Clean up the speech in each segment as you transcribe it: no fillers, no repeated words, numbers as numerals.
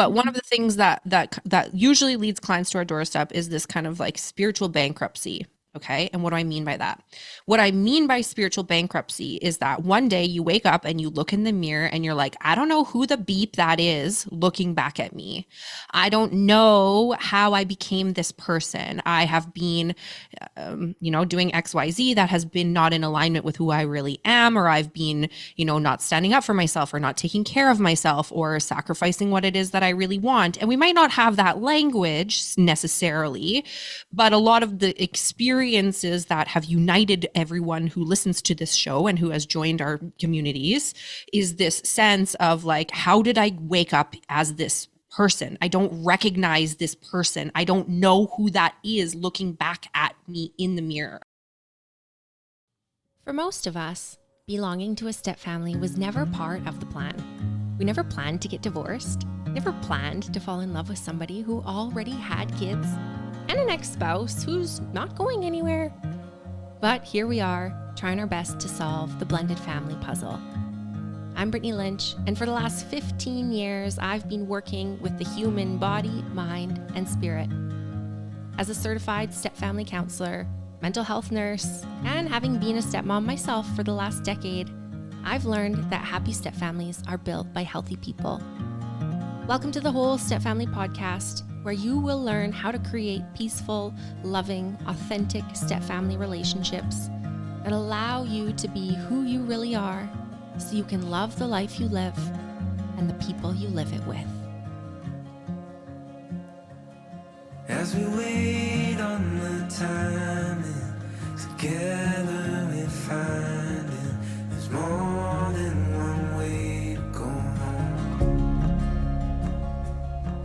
But one of the things that usually leads clients to our doorstep is this kind of like spiritual bankruptcy. Okay. And what do I mean by that? What I mean by spiritual bankruptcy is that one day you wake up and you look in the mirror and you're like, I don't know who the beep that is looking back at me. I don't know how I became this person. I have been, doing XYZ that has been not in alignment with who I really am, or I've been, not standing up for myself or not taking care of myself or sacrificing what it is that I really want. And we might not have that language necessarily, but a lot of the experiences that have united everyone who listens to this show and who has joined our communities is this sense of like, how did I wake up as this person? I don't recognize this person. I don't know who that is looking back at me in the mirror. For most of us, belonging to a stepfamily was never part of the plan. We never planned to get divorced, never planned to fall in love with somebody who already had kids and an ex-spouse who's not going anywhere. But here we are, trying our best to solve the blended family puzzle. I'm Brittany Lynch, and for the last 15 years, I've been working with the human body, mind, and spirit. As a certified stepfamily counselor, mental health nurse, and having been a stepmom myself for the last decade, I've learned that happy stepfamilies are built by healthy people. Welcome to the Whole Stepfamily Podcast, where you will learn how to create peaceful, loving, authentic stepfamily relationships that allow you to be who you really are, so you can love the life you live and the people you live it with. As we wait on the timing, together we find it. There's more than one way to go home.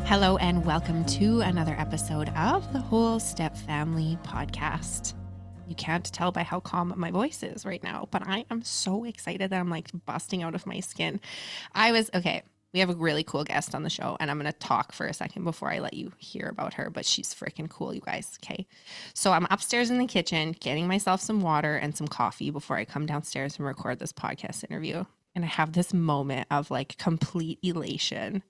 Hello and welcome to another episode of the Whole Stepfamily Podcast. You can't tell by how calm my voice is right now, but I am so excited that I'm like busting out of my skin. We have a really cool guest on the show, and I'm going to talk for a second before I let you hear about her, but she's freaking cool, you guys. Okay. So I'm upstairs in the kitchen getting myself some water and some coffee before I come downstairs and record this podcast interview. And I have this moment of like complete elation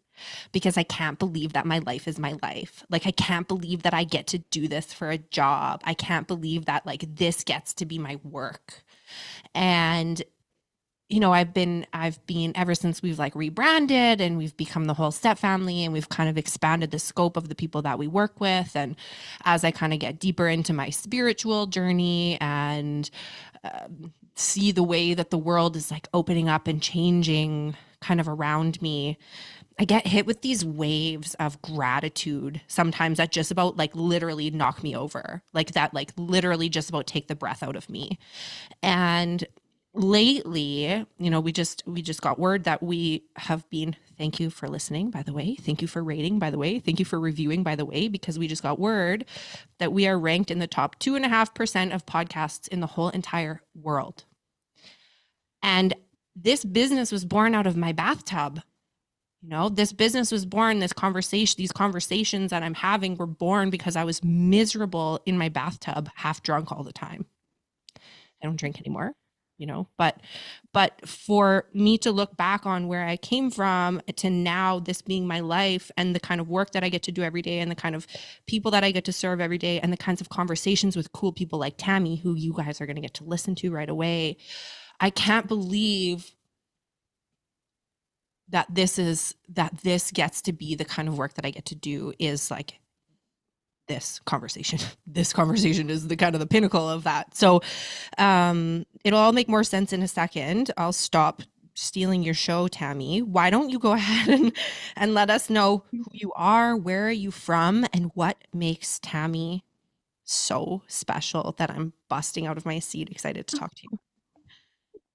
because I can't believe that my life is my life. Like, I can't believe that I get to do this for a job. I can't believe that like this gets to be my work. And I've been ever since we've like rebranded and we've become the Whole Step Family, and we've kind of expanded the scope of the people that we work with. And as I kind of get deeper into my spiritual journey and see the way that the world is like opening up and changing kind of around me, I get hit with these waves of gratitude sometimes that just about like literally knock me over, like that, like literally just about take the breath out of me. And lately, we just got word that we have been, thank you for listening, by the way, thank you for rating, by the way, thank you for reviewing, by the way, because we just got word that we are ranked in the top 2.5% of podcasts in the whole entire world. And this business was born out of my bathtub. This business was born, these conversations that I'm having were born because I was miserable in my bathtub, half drunk all the time. I don't drink anymore, but for me to look back on where I came from to now this being my life and the kind of work that I get to do every day and the kind of people that I get to serve every day and the kinds of conversations with cool people like Tami, who you guys are going to get to listen to right away. I can't believe that this gets to be the kind of work that I get to do is like this conversation. This conversation is the kind of the pinnacle of that. So it'll all make more sense in a second. I'll stop stealing your show, Tami. Why don't you go ahead and let us know who you are, where are you from, and what makes Tami so special that I'm busting out of my seat excited to talk to you.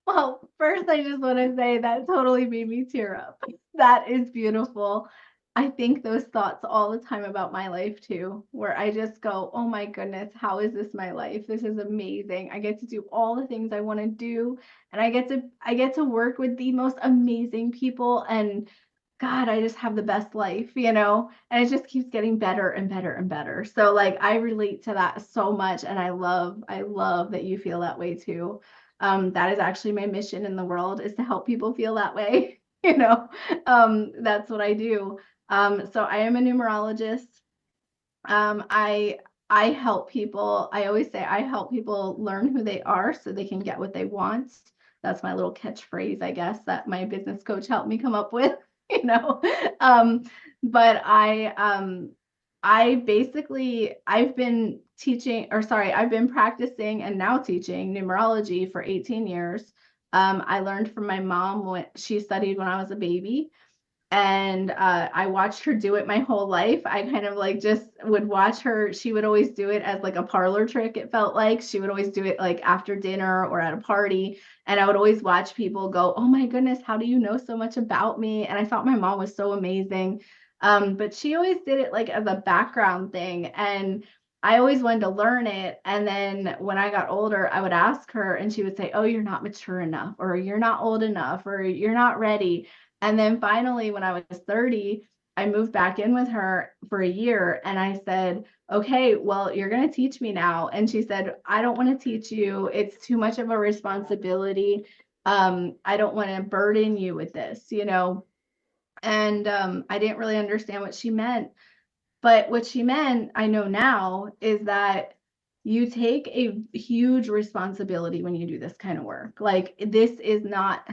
Well, first, I just want to say that totally made me tear up. That is beautiful. I think those thoughts all the time about my life too, where I just go, oh my goodness, how is this my life? This is amazing. I get to do all the things I want to do, and I get to work with the most amazing people, and God, I just have the best life, and it just keeps getting better and better and better. So like I relate to that so much, and I love that you feel that way too. That is actually my mission in the world, is to help people feel that way. That's what I do. So I am a numerologist. I help people. I always say I help people learn who they are so they can get what they want. That's my little catchphrase, I guess, that my business coach helped me come up with, you know. But I basically I've been teaching, or sorry, I've been practicing and now teaching numerology for 18 years. I learned from my mom when she studied when I was a baby. And I watched her do it my whole life. I kind of like just would watch her. She would always do it as like a parlor trick. It felt like she would always do it like after dinner or at a party. And I would always watch people go, "Oh my goodness, how do you know so much about me?" And I thought my mom was so amazing. But she always did it like as a background thing. And I always wanted to learn it. And then when I got older, I would ask her and she would say, "Oh, you're not mature enough, or you're not old enough, or you're not ready." And then finally, when I was 30, I moved back in with her for a year and I said, "Okay, well, you're going to teach me now." And she said, "I don't want to teach you. It's too much of a responsibility. I don't want to burden you with this, you know." And I didn't really understand what she meant. But what she meant, I know now, is that you take a huge responsibility when you do this kind of work. Like this is not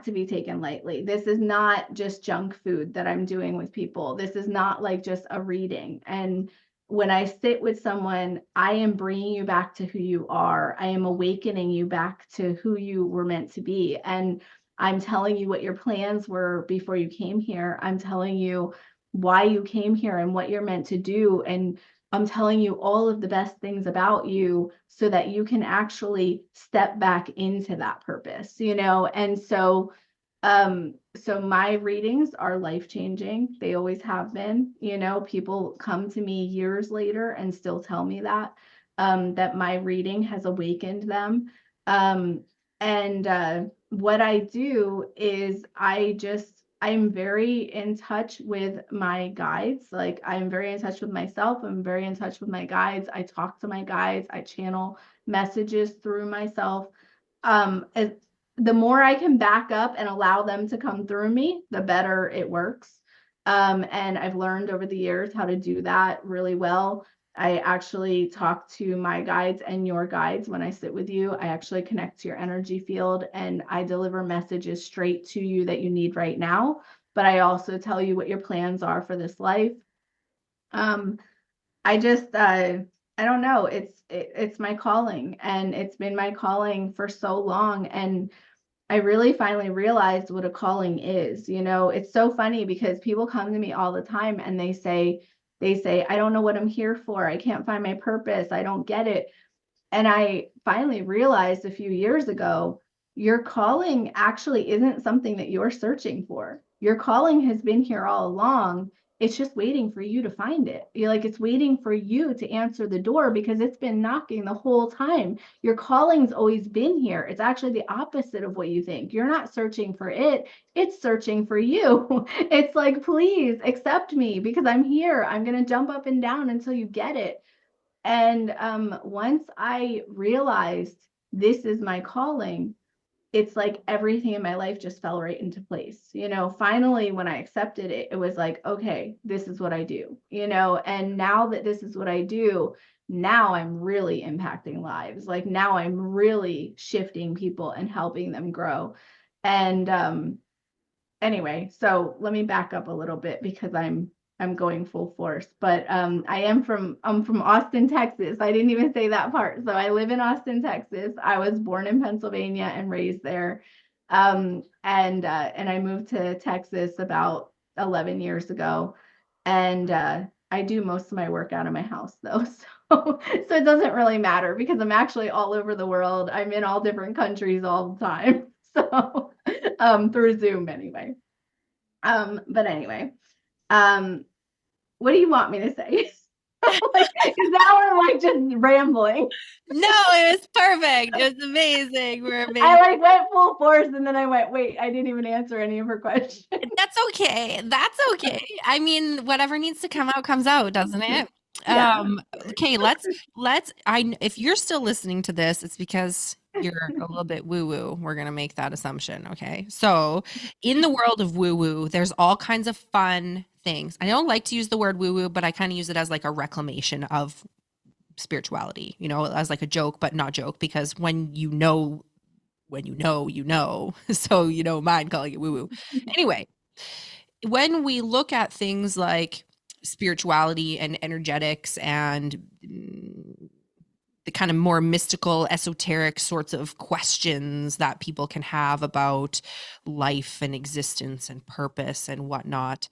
to be taken lightly. This is not just junk food that I'm doing with people. This is not like just a reading. And when I sit with someone, I am bringing you back to who you are. I am awakening you back to who you were meant to be. And I'm telling you what your plans were before you came here. I'm telling you why you came here and what you're meant to do. And I'm telling you all of the best things about you so that you can actually step back into that purpose, you know? And so my readings are life-changing. They always have been, you know, people come to me years later and still tell me that my reading has awakened them. And what I do is I'm very in touch with my guides. Like I'm very in touch with myself. I'm very in touch with my guides. I talk to my guides. I channel messages through myself. As the more I can back up and allow them to come through me, the better it works. And I've learned over the years how to do that really well. I actually talk to my guides and your guides when I sit with you. I actually connect to your energy field and I deliver messages straight to you that you need right now. But I also tell you what your plans are for this life. I just I don't know. It's my calling, and it's been my calling for so long. And I really finally realized what a calling is. You know, it's so funny because people come to me all the time and they say, "I don't know what I'm here for. I can't find my purpose. I don't get it." And I finally realized a few years ago, your calling actually isn't something that you're searching for. Your calling has been here all along. It's just waiting for you to find it. You're like, it's waiting for you to answer the door because it's been knocking the whole time. Your calling's always been here. It's actually the opposite of what you think. You're not searching for it, it's searching for you. It's like, please accept me because I'm here. I'm going to jump up and down until you get it. And once I realized this is my calling, it's like everything in my life just fell right into place. You know, finally, when I accepted it, it was like, okay, this is what I do, you know, and now that this is what I do, now I'm really impacting lives. Like now I'm really shifting people and helping them grow. And anyway, so let me back up a little bit because I'm going full force. But I'm from Austin, Texas. I didn't even say that part. So I live in Austin, Texas. I was born in Pennsylvania and raised there. And I moved to Texas about 11 years ago. And I do most of my work out of my house though. So it doesn't really matter because I'm actually all over the world. I'm in all different countries all the time. So through Zoom anyway. But anyway, what do you want me to say? Like, is that we're like just rambling? No, it was perfect. It was amazing. We're amazing. I like went full force and then I went, wait, I didn't even answer any of her questions. That's okay. That's okay. I mean, whatever needs to come out comes out, doesn't it? Yeah. Okay, if you're still listening to this, it's because you're a little bit woo-woo. We're going to make that assumption. Okay. So in the world of woo-woo, there's all kinds of fun things. I don't like to use the word woo-woo, but I kind of use it as like a reclamation of spirituality, as like a joke, but not joke, because when you know, you know. So you don't mind calling it woo-woo. Anyway, when we look at things like spirituality and energetics and the kind of more mystical, esoteric sorts of questions that people can have about life and existence and purpose and whatnot,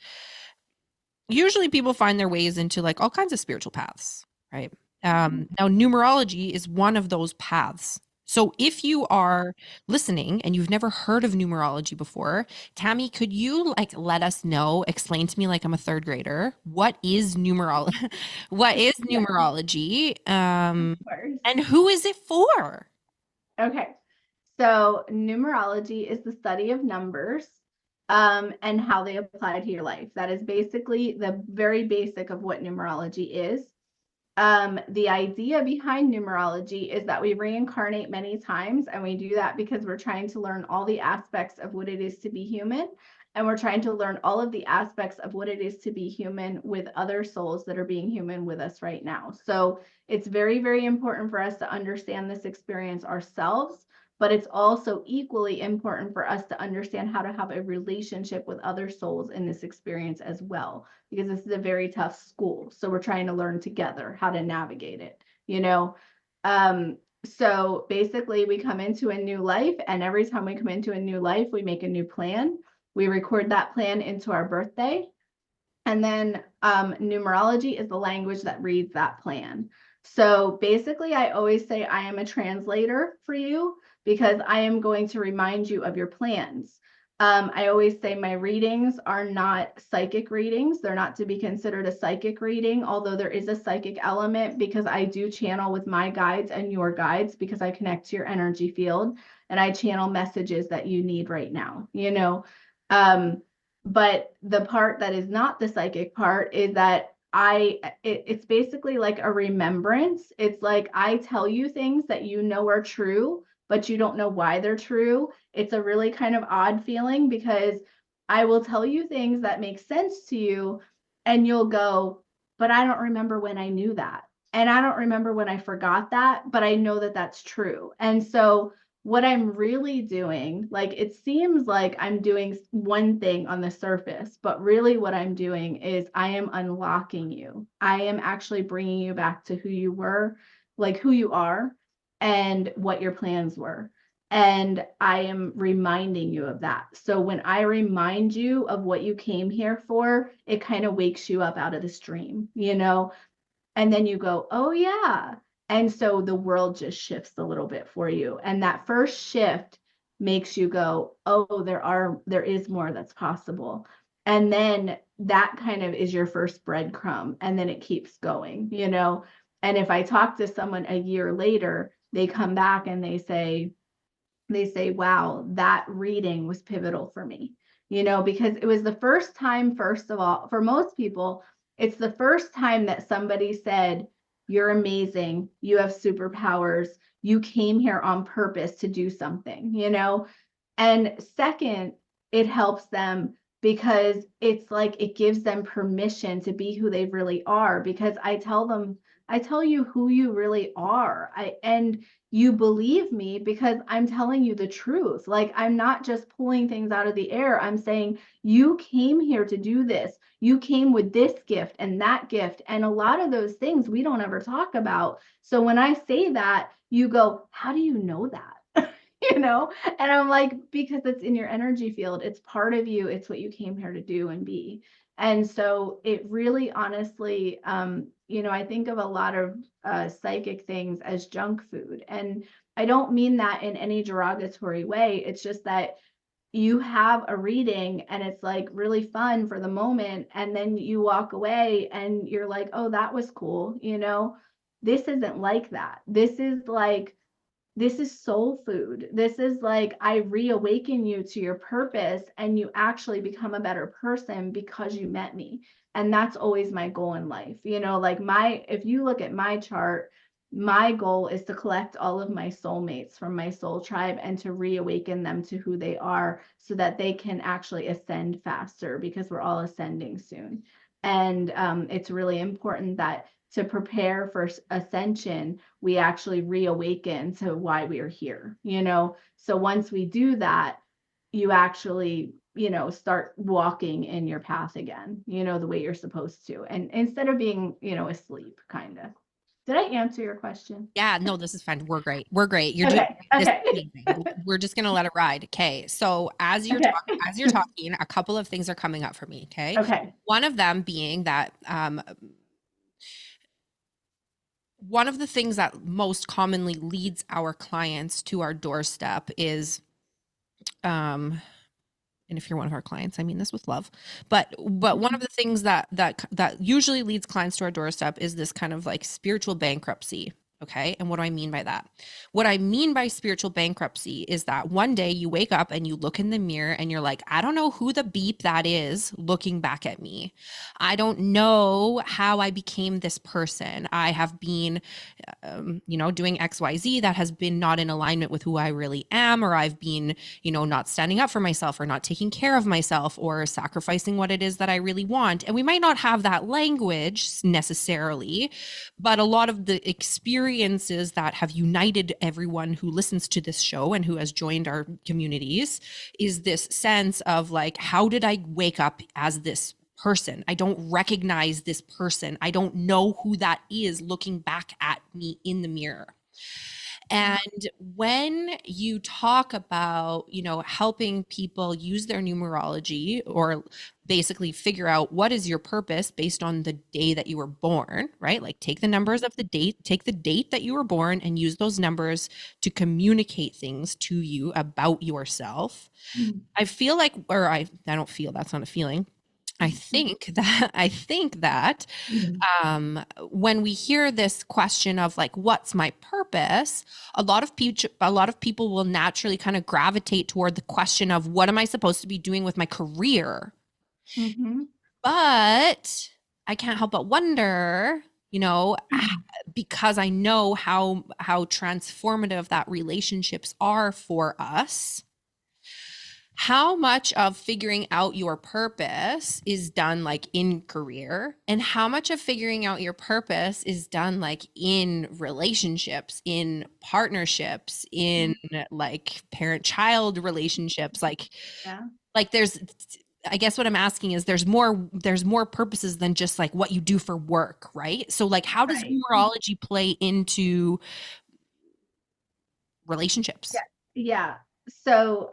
usually people find their ways into like all kinds of spiritual paths, right? Now, numerology is one of those paths. So if you are listening and you've never heard of numerology before, Tami, could you like let us know, explain to me like I'm a third grader, what is numerology? What is Yeah, numerology? of course. And who is it for? Okay. So numerology is the study of numbers and how they apply to your life. That is basically the very basic of what numerology is. The idea behind numerology is that we reincarnate many times, and we do that because we're trying to learn all the aspects of what it is to be human, and we're trying to learn all of the aspects of what it is to be human with other souls that are being human with us right now. So it's very, very important for us to understand this experience ourselves, but it's also equally important for us to understand how to have a relationship with other souls in this experience as well, because this is a very tough school. So we're trying to learn together how to navigate it, you know? So basically we come into a new life, and every time we come into a new life, we make a new plan. We record that plan into our birthday. And then numerology is the language that reads that plan. So basically, I always say I am a translator for you because I am going to remind you of your plans. I always say my readings are not psychic readings. They're not to be considered a psychic reading, although there is a psychic element because I do channel with my guides and your guides because I connect to your energy field and I channel messages that you need right now, you know. But the part that is not the psychic part is that it's basically like a remembrance. It's like I tell you things that you know are true, but you don't know why they're true. It's a really kind of odd feeling because I will tell you things that make sense to you, and you'll go, but I don't remember when I knew that. And I don't remember when I forgot that, but I know that that's true. And so what I'm really doing, like it seems like I'm doing one thing on the surface, but really what I'm doing is I am unlocking you. I am actually bringing you back to who you were, like who you are and what your plans were. And I am reminding you of that. So when I remind you of what you came here for, it kind of wakes you up out of this dream, you know? And then you go, oh yeah. And so the world just shifts a little bit for you. And that first shift makes you go, oh, there is more that's possible. And then that kind of is your first breadcrumb. And then it keeps going, you know. And if I talk to someone a year later, they come back and they say, wow, that reading was pivotal for me, you know, because it was the first time, first of all, for most people, it's the first time that somebody said, you're amazing, you have superpowers, you came here on purpose to do something, you know. And second, it helps them because it's like it gives them permission to be who they really are. Because I tell you who you really are. And you believe me because I'm telling you the truth. Like I'm not just pulling things out of the air. I'm saying you came here to do this. You came with this gift and that gift. And a lot of those things we don't ever talk about. So when I say that, you go, how do you know that? You know? And I'm like, because it's in your energy field. It's part of you. It's what you came here to do and be. And so it really honestly, you know, I think of a lot of psychic things as junk food. And I don't mean that in any derogatory way. It's just that you have a reading and it's like really fun for the moment. And then you walk away and you're like, oh, that was cool. You know, this isn't like that. This is soul food. This is like, I reawaken you to your purpose and you actually become a better person because you met me. And that's always my goal in life. You know, like if you look at my chart, my goal is to collect all of my soulmates from my soul tribe and to reawaken them to who they are so that they can actually ascend faster, because we're all ascending soon. And it's really important that to prepare for ascension, we actually reawaken to why we are here, you know? So once we do that, you actually, you know, start walking in your path again, you know, the way you're supposed to. And instead of being, you know, asleep, kind of. Did I answer your question? Yeah, no, this is fine. We're great. We're great. You're doing Okay. this is Okay. amazing. We're just gonna let it ride. Okay. So Okay. as you're talking, a couple of things are coming up for me. Okay. Okay. One of them being that one of the things that most commonly leads our clients to our doorstep is and if you're one of our clients, I mean this with love, but one of the things that usually leads clients to our doorstep is this kind of like spiritual bankruptcy. Okay. And what do I mean by that? What I mean by spiritual bankruptcy is that one day you wake up and you look in the mirror and you're like, I don't know who the beep that is looking back at me. I don't know how I became this person. I have been, you know, doing XYZ that has been not in alignment with who I really am, or I've been, you know, not standing up for myself or not taking care of myself or sacrificing what it is that I really want. And we might not have that language necessarily, but a lot of the experiences that have united everyone who listens to this show and who has joined our communities is this sense of like, how did I wake up as this person? I don't recognize this person. I don't know who that is looking back at me in the mirror. And when you talk about, you know, helping people use their numerology or basically figure out what is your purpose based on the day that you were born, right? Like take the numbers of the date, take the date that you were born and use those numbers to communicate things to you about yourself. I feel like, or I don't feel, that's not a feeling. I think that when we hear this question of like, what's my purpose? A lot of people will naturally kind of gravitate toward the question of what am I supposed to be doing with my career? Mm-hmm. But I can't help but wonder, you know, because I know how transformative that relationships are for us. How much of figuring out your purpose is done like in career, and how much of figuring out your purpose is done like in relationships, in partnerships, in like parent-child relationships, Yeah. like there's, I guess what I'm asking is there's more purposes than just like what you do for work, right? So like how does Right. numerology play into relationships? Yeah. Yeah. So,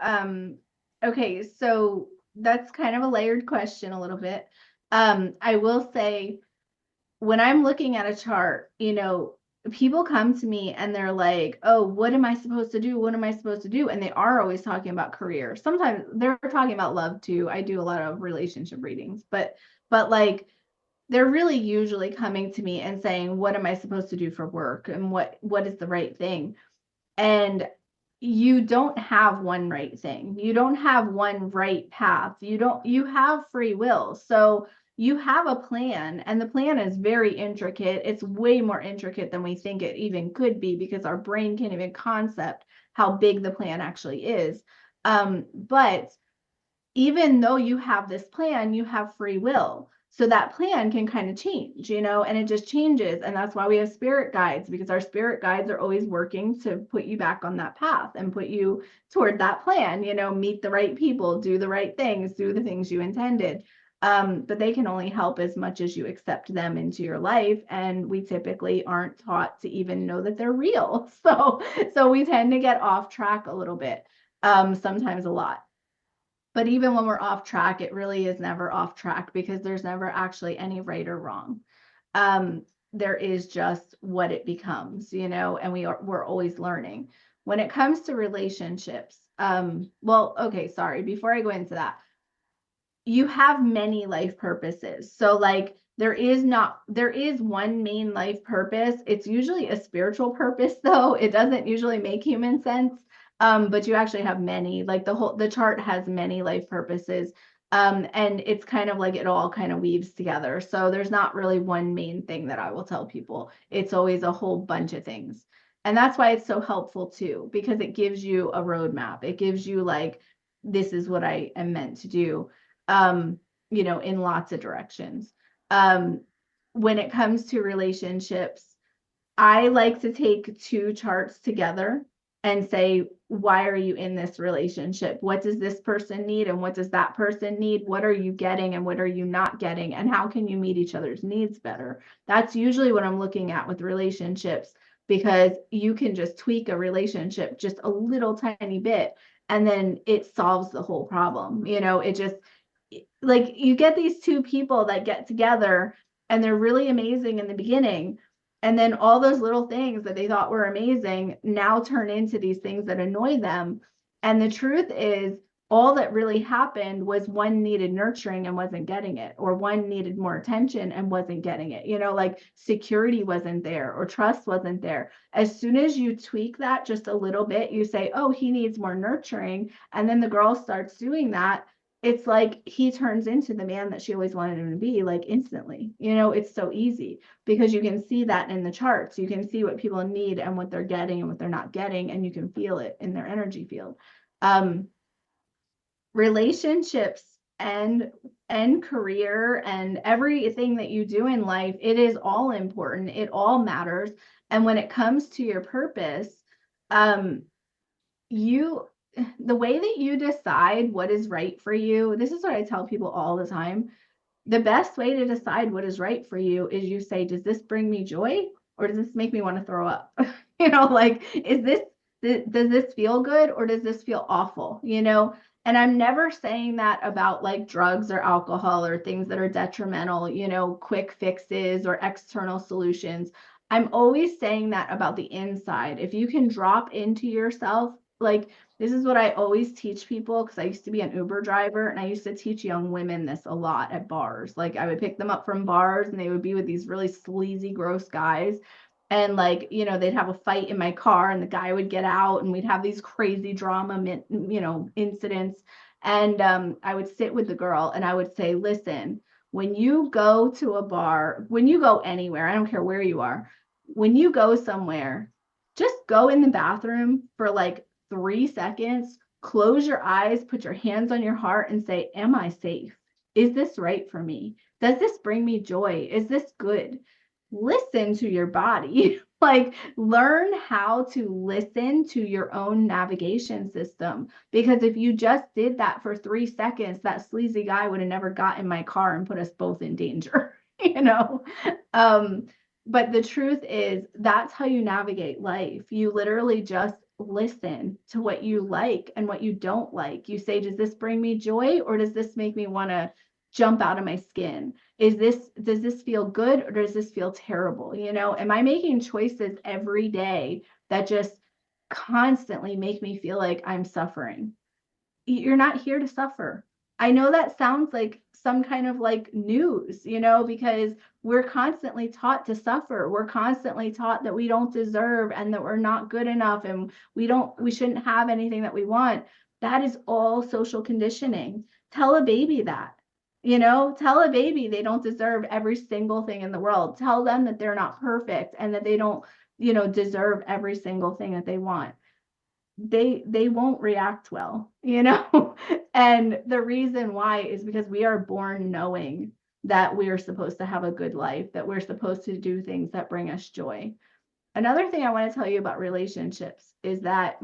okay, so that's kind of a layered question a little bit. I will say when I'm looking at a chart, you know, people come to me and they're like, "Oh, what am I supposed to do? What am I supposed to do?" And they are always talking about career. Sometimes they're talking about love too. I do a lot of relationship readings, but like they're really usually coming to me and saying, "What am I supposed to do for work? And what is the right thing?" And you don't have one right thing. You don't have one right path. You have free will. So you have a plan, and the plan is very intricate. It's way more intricate than we think it even could be, because our brain can't even concept how big the plan actually is. But even though you have this plan, you have free will. So that plan can kind of change, you know, and it just changes. And that's why we have spirit guides, because our spirit guides are always working to put you back on that path and put you toward that plan, you know, meet the right people, do the right things, do the things you intended. But they can only help as much as you accept them into your life. And we typically aren't taught to even know that they're real. So we tend to get off track a little bit, sometimes a lot. But even when we're off track, it really is never off track, because there's never actually any right or wrong. There is just what it becomes, you know, and we're always learning. When it comes to relationships, well, okay, sorry, before I go into that, you have many life purposes. So like there is one main life purpose. It's usually a spiritual purpose though. It doesn't usually make human sense. But you actually have many, like the chart has many life purposes. And it's kind of like it all kind of weaves together. So there's not really one main thing that I will tell people. It's always a whole bunch of things. And that's why it's so helpful too, because it gives you a roadmap. It gives you like, this is what I am meant to do, in lots of directions. When it comes to relationships, I like to take two charts together and say, why are you in this relationship? What does this person need? And what does that person need? What are you getting and what are you not getting? And how can you meet each other's needs better? That's usually what I'm looking at with relationships, because you can just tweak a relationship just a little tiny bit and then it solves the whole problem. It just, like, you get these two people that get together and they're really amazing in the beginning. And then all those little things that they thought were amazing now turn into these things that annoy them. And the truth is, all that really happened was one needed nurturing and wasn't getting it, or one needed more attention and wasn't getting it. Like security wasn't there or trust wasn't there. As soon as you tweak that just a little bit, you say, oh, he needs more nurturing. And then the girl starts doing that. It's like he turns into the man that she always wanted him to be, like instantly. It's so easy because you can see that in the charts. You can see what people need and what they're getting and what they're not getting, and you can feel it in their energy field. Relationships and career and everything that you do in life, it is all important. It all matters. And when it comes to your purpose, the way that you decide what is right for you, this is what I tell people all the time. The best way to decide what is right for you is you say, does this bring me joy or does this make me want to throw up? Like, does this feel good or does this feel awful? And I'm never saying that about like drugs or alcohol or things that are detrimental, quick fixes or external solutions. I'm always saying that about the inside. If you can drop into yourself, like, this is what I always teach people, because I used to be an Uber driver and I used to teach young women this a lot at bars. Like, I would pick them up from bars and they would be with these really sleazy, gross guys. And like, they'd have a fight in my car and the guy would get out and we'd have these crazy drama, incidents. And I would sit with the girl and I would say, listen, when you go to a bar, when you go anywhere, I don't care where you are, when you go somewhere, just go in the bathroom for like 3 seconds, close your eyes, put your hands on your heart and say, am I safe? Is this right for me? Does this bring me joy? Is this good? Listen to your body. Like, learn how to listen to your own navigation system. Because if you just did that for 3 seconds, that sleazy guy would have never got in my car and put us both in danger, But the truth is, that's how you navigate life. You literally just listen to what you like and what you don't like. You say, does this bring me joy or does this make me want to jump out of my skin? Does this feel good or does this feel terrible? Am I making choices every day that just constantly make me feel like I'm suffering? You're not here to suffer. I know that sounds like some kind of like news, because we're constantly taught to suffer. We're constantly taught that we don't deserve and that we're not good enough and we shouldn't have anything that we want. That is all social conditioning. Tell a baby that. Tell a baby they don't deserve every single thing in the world. Tell them that they're not perfect and that they don't, deserve every single thing that they want. They won't react well, And the reason why is because we are born knowing that we are supposed to have a good life, that we're supposed to do things that bring us joy. Another thing I want to tell you about relationships is that,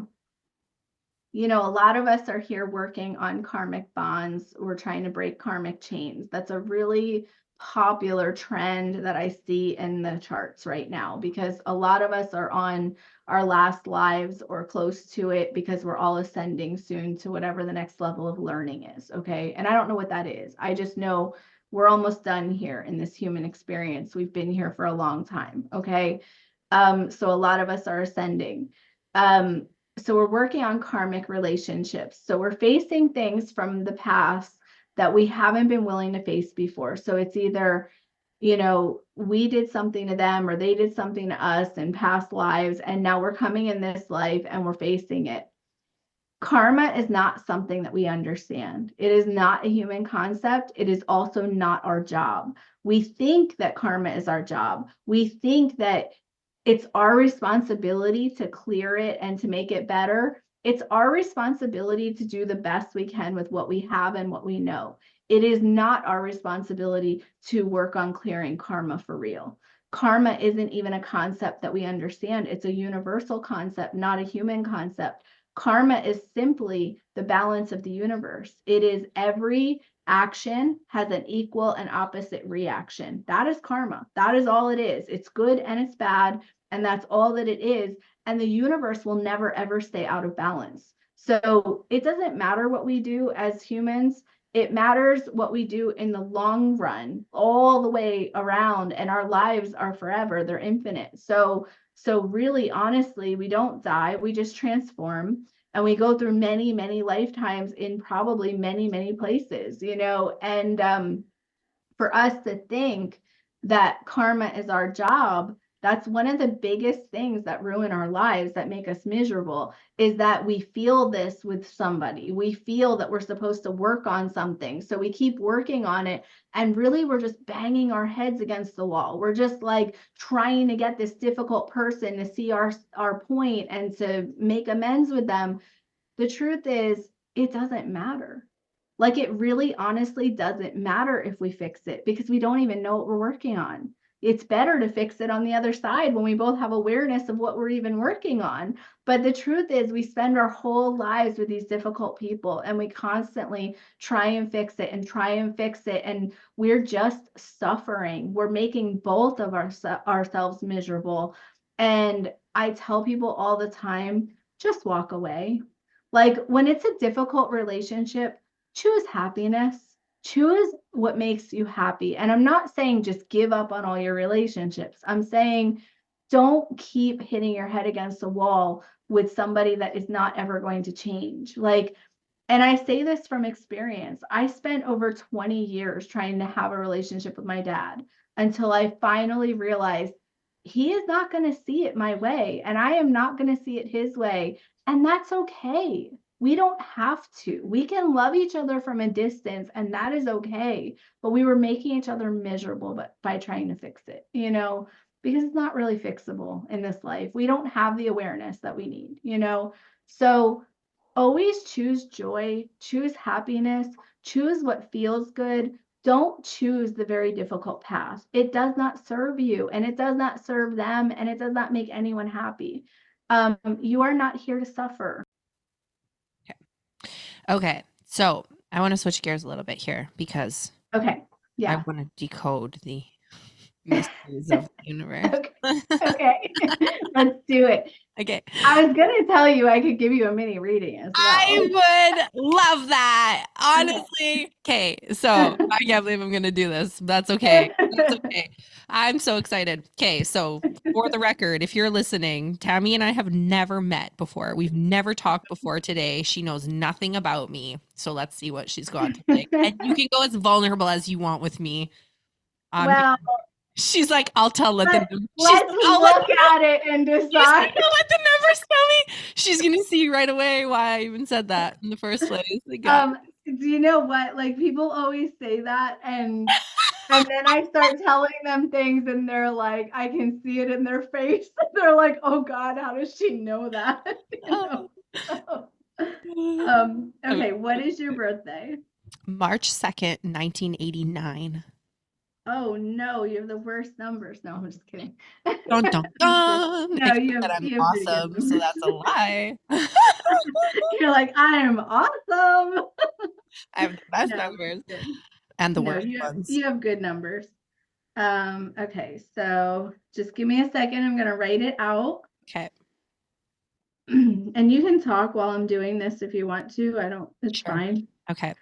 a lot of us are here working on karmic bonds. We're trying to break karmic chains. That's a really popular trend that I see in the charts right now, because a lot of us are on our last lives or close to it, because we're all ascending soon to whatever the next level of learning is. Okay. And I don't know what that is. I just know we're almost done here in this human experience. We've been here for a long time. Okay. So a lot of us are ascending. So we're working on karmic relationships. So we're facing things from the past that we haven't been willing to face before. So it's either, we did something to them or they did something to us in past lives. And now we're coming in this life and we're facing it. Karma is not something that we understand. It is not a human concept. It is also not our job. We think that karma is our job. We think that it's our responsibility to clear it and to make it better. It's our responsibility to do the best we can with what we have and what we know. It is not our responsibility to work on clearing karma for real. Karma isn't even a concept that we understand. It's a universal concept, not a human concept. Karma is simply the balance of the universe. It is every action has an equal and opposite reaction. That is karma. That is all it is. It's good and it's bad, and that's all that it is. And the universe will never, ever stay out of balance. So it doesn't matter what we do as humans. It matters what we do in the long run, all the way around, and our lives are forever. They're infinite. So really, honestly, we don't die. We just transform, and we go through many, many lifetimes in probably many, many places, and for us to think that karma is our job, that's one of the biggest things that ruin our lives, that make us miserable, is that we feel this with somebody. We feel that we're supposed to work on something. So we keep working on it. And really, we're just banging our heads against the wall. We're just like trying to get this difficult person to see our point and to make amends with them. The truth is, it doesn't matter. Like, it really honestly doesn't matter if we fix it, because we don't even know what we're working on. It's better to fix it on the other side when we both have awareness of what we're even working on. But the truth is, we spend our whole lives with these difficult people, and we constantly try and fix it and try and fix it. And we're just suffering. We're making both of ourselves miserable. And I tell people all the time, just walk away. Like, when it's a difficult relationship, choose happiness. Choose what makes you happy. And I'm not saying just give up on all your relationships. I'm saying don't keep hitting your head against the wall with somebody that is not ever going to change. Like, and I say this from experience. I spent over 20 years trying to have a relationship with my dad until I finally realized he is not going to see it my way, and I am not going to see it his way. And that's okay. We don't have to. We can love each other from a distance, and that is okay. But we were making each other miserable by trying to fix it, because it's not really fixable in this life. We don't have the awareness that we need. So always choose joy, choose happiness, choose what feels good. Don't choose the very difficult path. It does not serve you, and it does not serve them, and it does not make anyone happy. You are not here to suffer. Okay. So I want to switch gears a little bit here, because Okay. Yeah. I want to decode the mysteries of the universe. Okay. Let's do it. Okay. I was going to tell you I could give you a mini reading as well. I would love that. Honestly. Okay. So I can't believe I'm going to do this. That's okay. That's okay. I'm so excited. Okay. So for the record, if you're listening, Tami and I have never met before. We've never talked before today. She knows nothing about me. So let's see what she's got to pick. And you can go as vulnerable as you want with me. Well, she's like, I'll tell. Let's look at it and decide. Let the numbers tell me. She's gonna see right away why I even said that in the first place. Do you know what? Like, people always say that, and then I start telling them things, and they're like, I can see it in their face. They're like, oh God, how does she know that? Okay, what is your birthday? March 2nd, 1989. Oh no, you have the worst numbers. No, I'm just kidding. Dun, dun, dun. No, you have awesome, so that's a lie. You're like, I am awesome. I have the best numbers and the worst ones. You have good numbers. Okay, so just give me a second. I'm gonna write it out. Okay. And you can talk while I'm doing this if you want to. It's fine. Okay.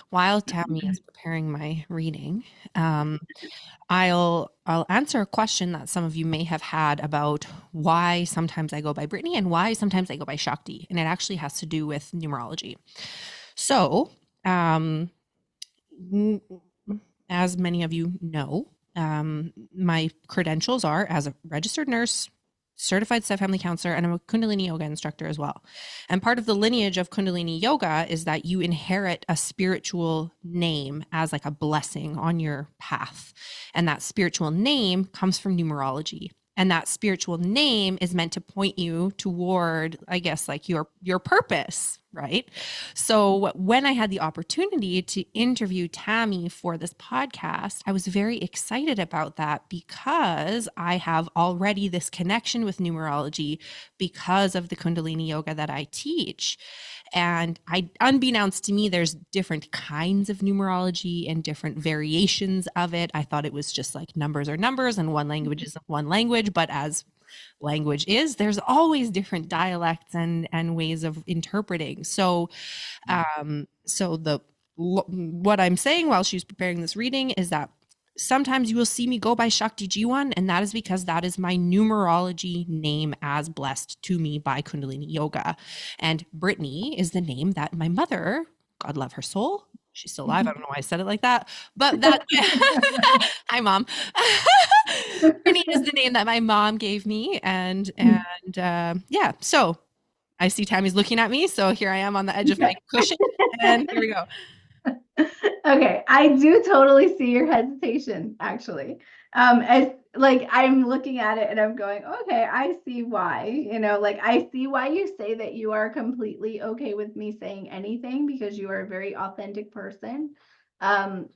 While Tami is preparing my reading, I'll answer a question that some of you may have had about why sometimes I go by Brittany and why sometimes I go by Shakti, and it actually has to do with numerology. So, as many of you know, my credentials are as a registered nurse, certified step family counselor, and I'm a Kundalini yoga instructor as well. And part of the lineage of Kundalini yoga is that you inherit a spiritual name as like a blessing on your path. And that spiritual name comes from numerology. And that spiritual name is meant to point you toward, I guess, like your purpose, right? So when I had the opportunity to interview Tami for this podcast, I was very excited about that because I have already this connection with numerology because of the Kundalini yoga that I teach. And unbeknownst to me, there's different kinds of numerology and different variations of it. I thought it was just like numbers are numbers and one language is one language, but as language is, there's always different dialects and ways of interpreting. So what I'm saying while she was preparing this reading is that sometimes you will see me go by Shakti Jiwan, and that is because that is my numerology name as blessed to me by Kundalini Yoga. And Brittany is the name that my mother, God love her soul, she's still alive. I don't know why I said it like that, but that, hi mom. Brittany is the name that my mom gave me. And yeah, so I see Tami's looking at me. So here I am on the edge of my cushion and here we go. Okay, I do totally see your hesitation, actually. As like I'm looking at it and I'm going, okay, I see why, like I see why you say that you are completely okay with me saying anything because you are a very authentic person.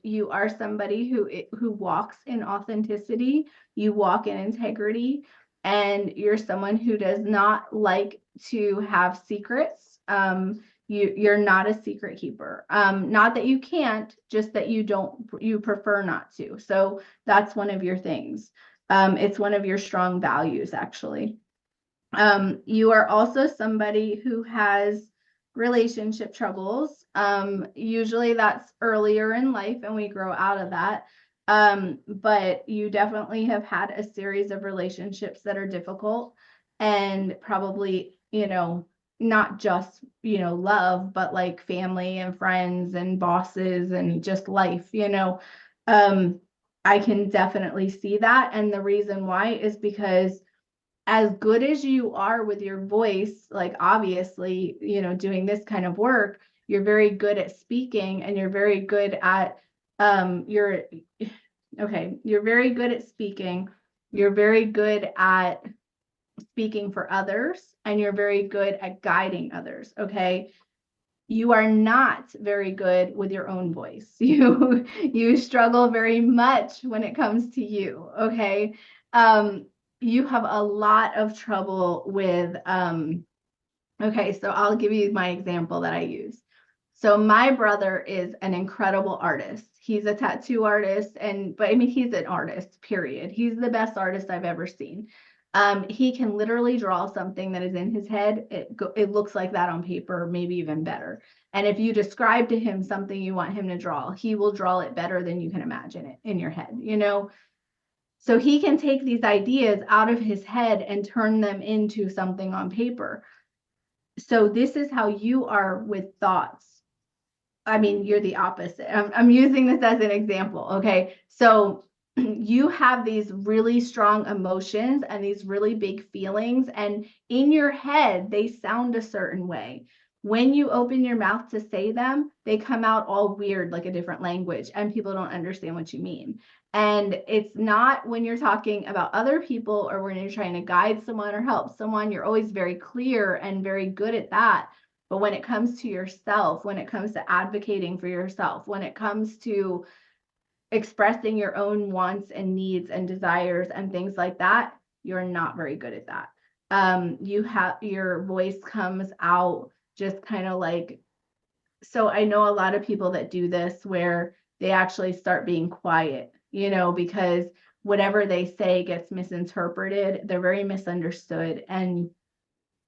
You are somebody who walks in authenticity, you walk in integrity, and you're someone who does not like to have secrets. You're not a secret keeper. Not that you can't, just that you prefer not to. So that's one of your things. It's one of your strong values, actually. You are also somebody who has relationship troubles. Usually that's earlier in life and we grow out of that. But you definitely have had a series of relationships that are difficult and probably, not just, love, but like family and friends and bosses and just life, I can definitely see that. And the reason why is because as good as you are with your voice, like obviously, doing this kind of work, you're very good at speaking and you're very good at, you're very good at speaking. You're very good at speaking for others and you're very good at guiding others. Okay. You are not very good with your own voice. You struggle very much when it comes to you. Okay. You have a lot of trouble with, okay, so I'll give you my example that I use. So my brother is an incredible artist. He's a tattoo artist, but he's an artist, period. He's the best artist I've ever seen. He can literally draw something that is in his head. It looks like that on paper, maybe even better. And if you describe to him something you want him to draw, he will draw it better than you can imagine it in your head, So he can take these ideas out of his head and turn them into something on paper. So this is how you are with thoughts. You're the opposite. I'm using this as an example. Okay. So you have these really strong emotions and these really big feelings, and in your head, they sound a certain way. When you open your mouth to say them, they come out all weird, like a different language, and people don't understand what you mean. And it's not when you're talking about other people or when you're trying to guide someone or help someone, you're always very clear and very good at that. But when it comes to yourself, when it comes to advocating for yourself, when it comes to expressing your own wants and needs and desires and things like that, you're not very good at that. Your voice comes out just kind of like, so I know a lot of people that do this where they actually start being quiet, because whatever they say gets misinterpreted. They're very misunderstood. And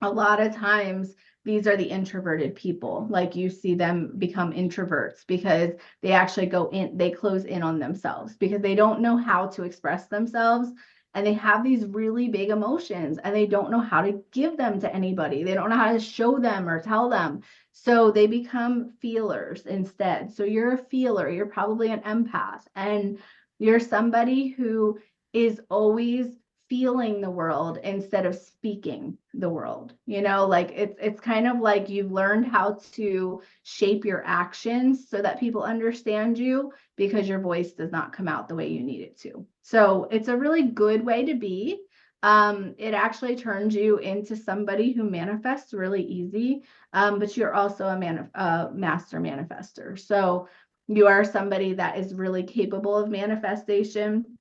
a lot of times these are the introverted people. Like you see them become introverts because they actually they close in on themselves because they don't know how to express themselves. And they have these really big emotions and they don't know how to give them to anybody. They don't know how to show them or tell them. So they become feelers instead. So you're a feeler, you're probably an empath, and you're somebody who is always feeling the world instead of speaking the world. You know, like it's kind of like you've learned how to shape your actions so that people understand you, because your voice does not come out the way you need it to. So it's a really good way to be. It actually turns you into somebody who manifests really easy, but you're also a master manifester. So you are somebody that is really capable of manifestation.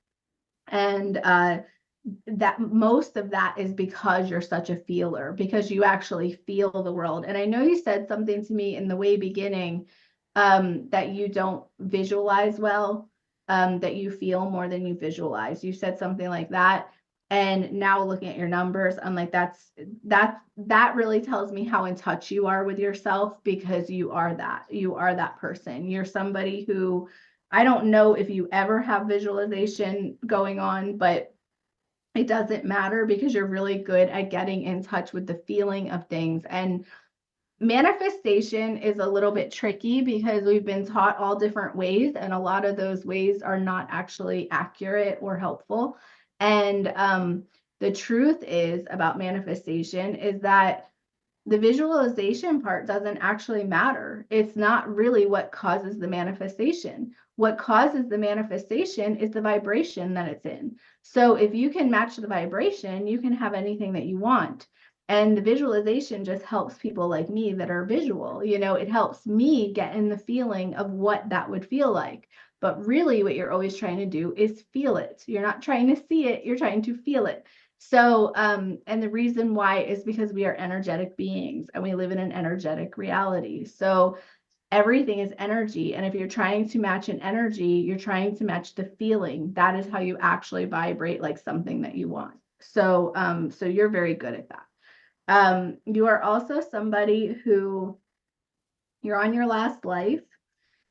And that most of that is because you're such a feeler, because you actually feel the world. And I know you said something to me in the way beginning, that you don't visualize well, that you feel more than you visualize. You said something like that. And now looking at your numbers, I'm like, that really tells me how in touch you are with yourself, because you are that person. You're somebody who, I don't know if you ever have visualization going on, but it doesn't matter, because you're really good at getting in touch with the feeling of things. And manifestation is a little bit tricky because we've been taught all different ways, and a lot of those ways are not actually accurate or helpful. And the truth is about manifestation is that the visualization part doesn't actually matter. It's not really what causes the manifestation. What causes the manifestation is the vibration that it's in. So if you can match the vibration, you can have anything that you want. And the visualization just helps people like me that are visual. You know, it helps me get in the feeling of what that would feel like. But really what you're always trying to do is feel it. You're not trying to see it, you're trying to feel it. So, and the reason why is because we are energetic beings and we live in an energetic reality. So everything is energy. And if you're trying to match an energy, you're trying to match the feeling. That is how you actually vibrate like something that you want. So, so you're very good at that. You are also somebody who, you're on your last life.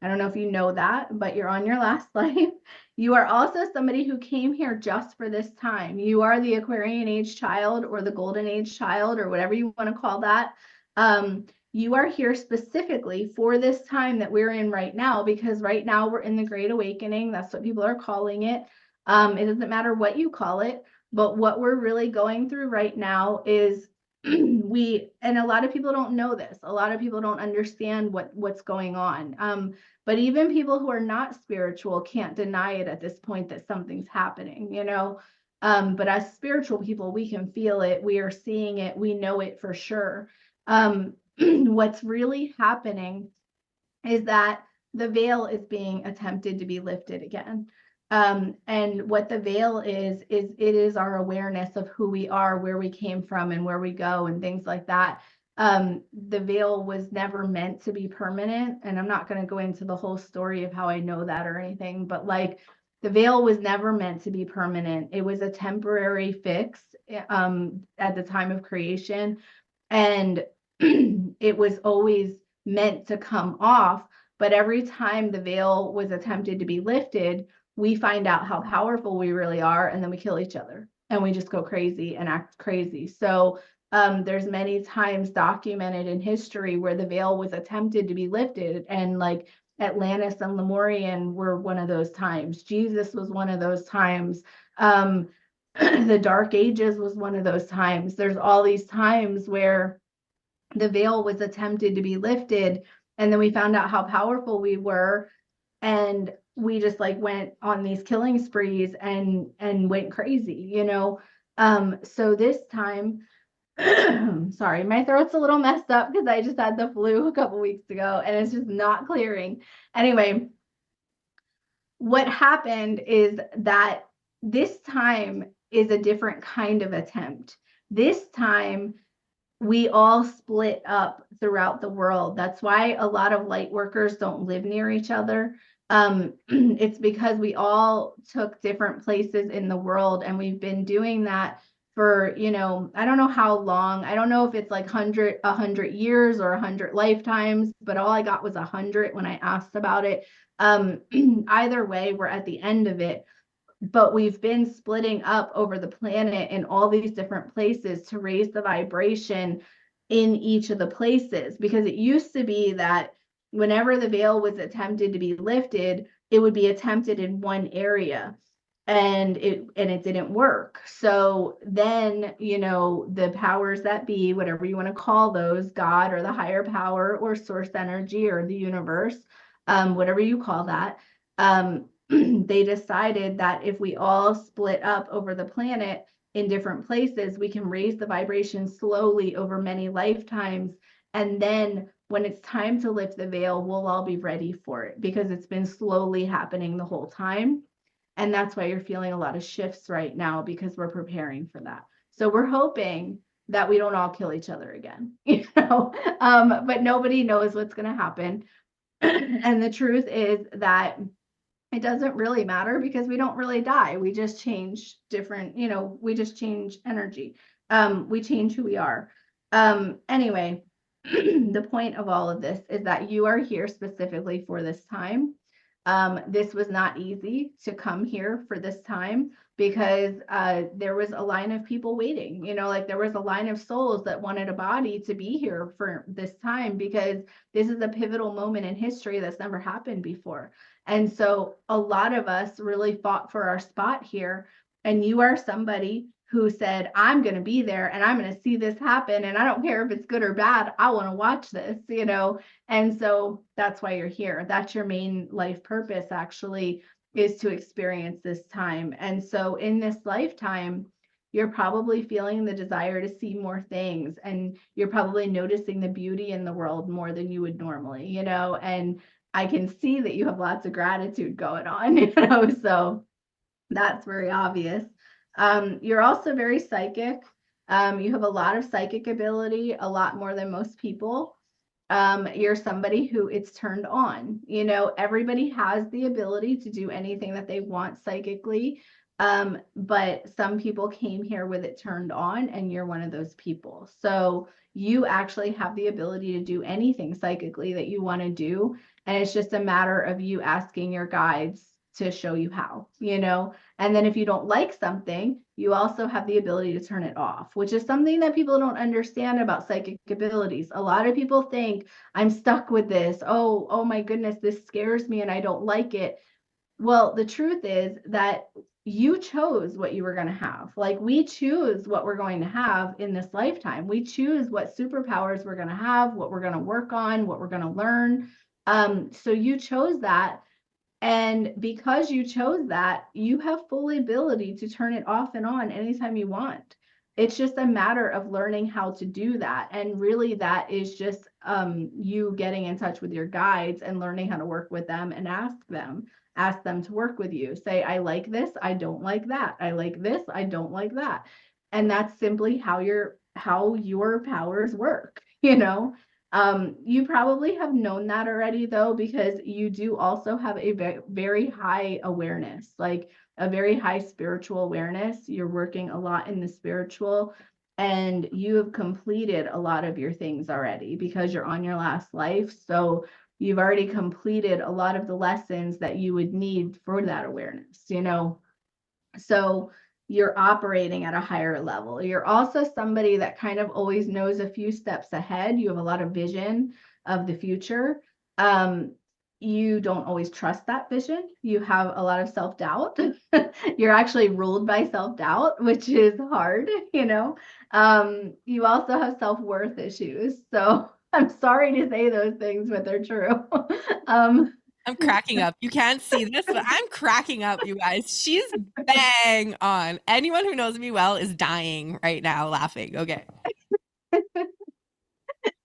I don't know if you know that, but you're on your last life. You are also somebody who came here just for this time. You are the Aquarian age child or the golden age child or whatever you want to call that. You are here specifically for this time that we're in right now, because right now we're in the Great Awakening. That's what people are calling it. It doesn't matter what you call it, but what we're really going through right now is and a lot of people don't know this. A lot of people don't understand what's going on. But even people who are not spiritual can't deny it at this point that something's happening, you know. But as spiritual people, we can feel it. We are seeing it. We know it for sure. What's really happening is that the veil is being attempted to be lifted again. And what the veil is it is our awareness of who we are, where we came from, and where we go, and things like that. The veil was never meant to be permanent. And I'm not going to go into the whole story of how I know that or anything, but like the veil was never meant to be permanent. It was a temporary fix at the time of creation. And it was always meant to come off. But every time the veil was attempted to be lifted, we find out how powerful we really are, and then we kill each other and we just go crazy and act crazy. So there's many times documented in history where the veil was attempted to be lifted, and like Atlantis and Lemurian were one of those times. Jesus was one of those times. The Dark Ages was one of those times. There's all these times where the veil was attempted to be lifted, and then we found out how powerful we were, and we just like went on these killing sprees and went crazy, you know. So this time, sorry, my throat's a little messed up because I just had the flu a couple weeks ago and it's just not clearing. Anyway, what happened is that this time is a different kind of attempt. This time we all split up throughout the world. That's why a lot of light workers don't live near each other. It's because we all took different places in the world, and we've been doing that for, you know, I don't know how long. I don't know if it's like 100 years or 100 lifetimes, but all I got was 100 when I asked about it. Either way, we're at the end of it. But we've been splitting up over the planet in all these different places to raise the vibration in each of the places, because it used to be that whenever the veil was attempted to be lifted, it would be attempted in one area. and it didn't work. So then, you know, the powers that be, whatever you want to call those, God or the higher power or source energy or the universe, whatever you call that, they decided that if we all split up over the planet in different places, we can raise the vibration slowly over many lifetimes. And then when it's time to lift the veil, we'll all be ready for it, because it's been slowly happening the whole time. And that's why you're feeling a lot of shifts right now, because we're preparing for that. So we're hoping that we don't all kill each other again, you know, but nobody knows what's going to happen. And the truth is that it doesn't really matter, because we don't really die. We just change different, you know, we just change energy. We change who we are. Anyway, the point of all of this is that you are here specifically for this time. This was not easy to come here for this time, because there was a line of people waiting, you know, like there was a line of souls that wanted a body to be here for this time, because this is a pivotal moment in history that's never happened before. And so a lot of us really fought for our spot here. And you are somebody who said, I'm going to be there and I'm going to see this happen. And I don't care if it's good or bad. I want to watch this, you know? And so that's why you're here. That's your main life purpose, actually, is to experience this time. And so in this lifetime, you're probably feeling the desire to see more things, and you're probably noticing the beauty in the world more than you would normally, you know? And I can see that you have lots of gratitude going on, you know, so that's very obvious. You're also very psychic. You have a lot of psychic ability, a lot more than most people. You're somebody who it's turned on. You know, everybody has the ability to do anything that they want psychically. But some people came here with it turned on, and you're one of those people. So you actually have the ability to do anything psychically that you want to do. And it's just a matter of you asking your guides to show you how, you know. And then if you don't like something, you also have the ability to turn it off, which is something that people don't understand about psychic abilities. A lot of people think, I'm stuck with this. Oh my goodness, this scares me and I don't like it. Well, the truth is that you chose what you were going to have. Like, we choose what we're going to have in this lifetime. We choose what superpowers we're going to have, what we're going to work on, what we're going to learn. So you chose that. And because you chose that, you have full ability to turn it off and on anytime you want. It's just a matter of learning how to do that. And really, that is just you getting in touch with your guides and learning how to work with them, and ask them to work with you. Say, I like this, I don't like that. I like this, I don't like that. And that's simply how your powers work, you know. You probably have known that already, though, because you do also have a very high awareness, like a very high spiritual awareness. You're working a lot in the spiritual, and you have completed a lot of your things already, because you're on your last life. So you've already completed a lot of the lessons that you would need for that awareness, you know. So you're operating at a higher level. You're also somebody that kind of always knows a few steps ahead. You have a lot of vision of the future. You don't always trust that vision. You have a lot of self-doubt. You're actually ruled by self-doubt, which is hard, you know. You also have self-worth issues. So I'm sorry to say those things, but they're true. I'm cracking up. You can't see this, but I'm cracking up, you guys. She's bang on. Anyone who knows me well is dying right now laughing. Okay.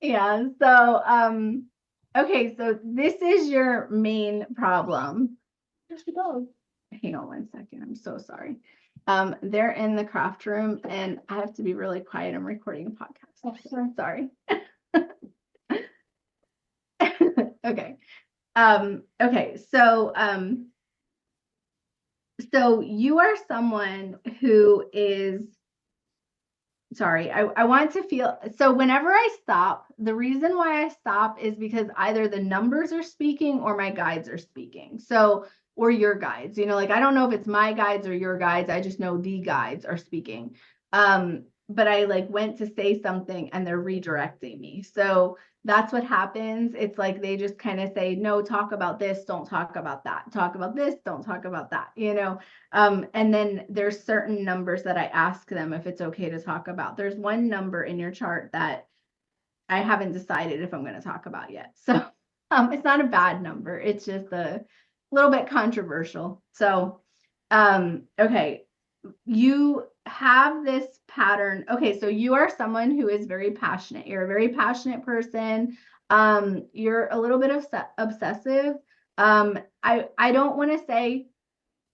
Yeah. So, okay. So this is your main problem. Where's the dog? Hang on 1 second. I'm so sorry. They're in the craft room, and I have to be really quiet. I'm recording a podcast. Oh, sorry. Okay. Okay. So you are someone who is, sorry, I want to feel, so whenever I stop, the reason why I stop is because either the numbers are speaking or my guides are speaking. So, or your guides, you know, like, I don't know if it's my guides or your guides. I just know the guides are speaking. but I like went to say something and they're redirecting me. So that's what happens. It's like they just kind of say, no, talk about this, don't talk about that. Talk about this, don't talk about that, you know? And then there's certain numbers that I ask them if it's okay to talk about. There's one number in your chart that I haven't decided if I'm going to talk about yet. So it's not a bad number. It's just a little bit controversial. So, okay, you have this pattern. Okay, so you are someone who is very passionate. You're a very passionate person. You're a little bit obsessive. I don't want to say,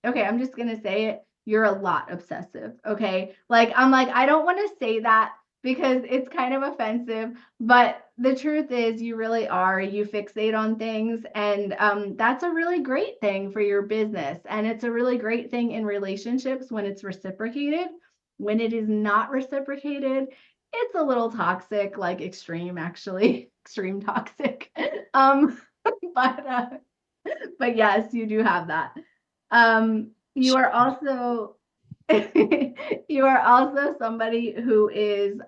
okay, I'm just going to say it. You're a lot obsessive. Okay. Like, I'm like, I don't want to say that because it's kind of offensive, but the truth is you really are. You fixate on things, and that's a really great thing for your business. And it's a really great thing in relationships when it's reciprocated. When it is not reciprocated, it's a little toxic, like extreme, actually, extreme toxic. Um, but yes, you do have that. You are also you are also somebody who is